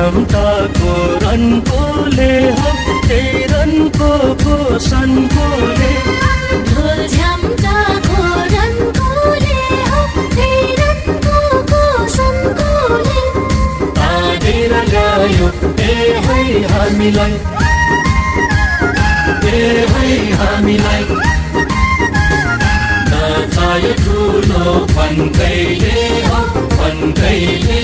झम्टाको रन्कोले हो त्यही रन्को पोषणकोले ढोल झम्टाको रन्कोले हो त्यही रन्को पोषणकोले तानेर ल्यायो ए है हामीलाई नचायो ठुलो फन्कैले हो फन्कैले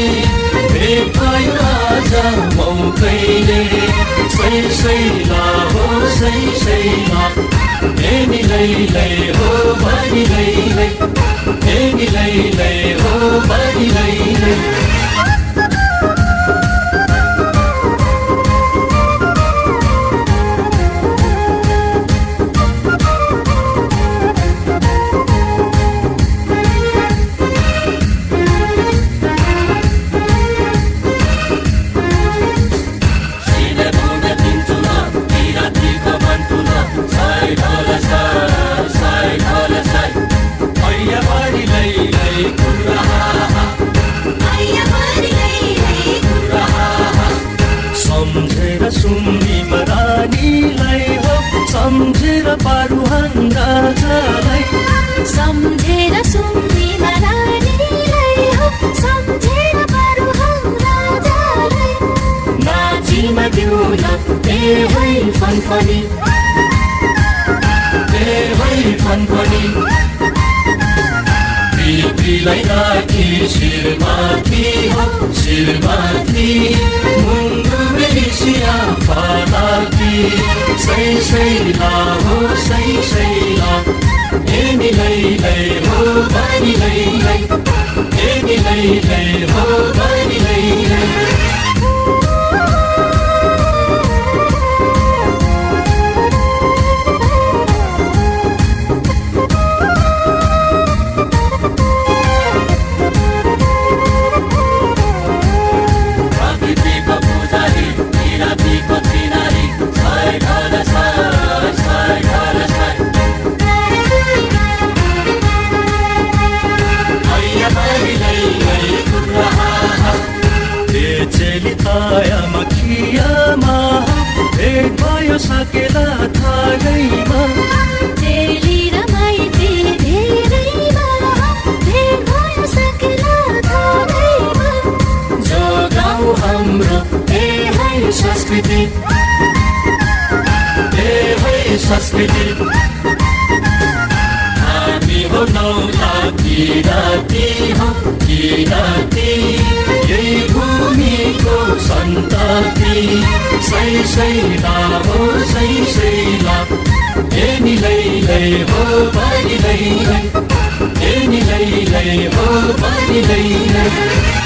भेटायो आज मौकैले सैला हो सैला हेनी लै हो बनी लै हेनी लै हो बनी लै सुम्बीमा रानीलाई हो सम्झेर पारुहाङ राजालाई सम्झेर सुम्बीमा रानीलाई हो सम्झेर पारुहाङ राजालाई नाचिमा दिउन ए है फनफनी पितृलाई राखी शिरमाथि हो शिरमाथि मुन्डु मेलिसिया फालाकी सैला हो सैला हेनी लै हो बनी लै हेनी लै हो बनी लै छायामा खियामा भेट भयो सकेला थागैमा चेली र माइती धेरैमा भेट भयो सकेला थागैमा जो गाउँ हाम्रो ए है संस्कृति हामी हो नौला किराती हो किराती यही भूमिको सन्तति सैला हो सैला हेनी लै हो बनी लै हेनी लै हो बनी लै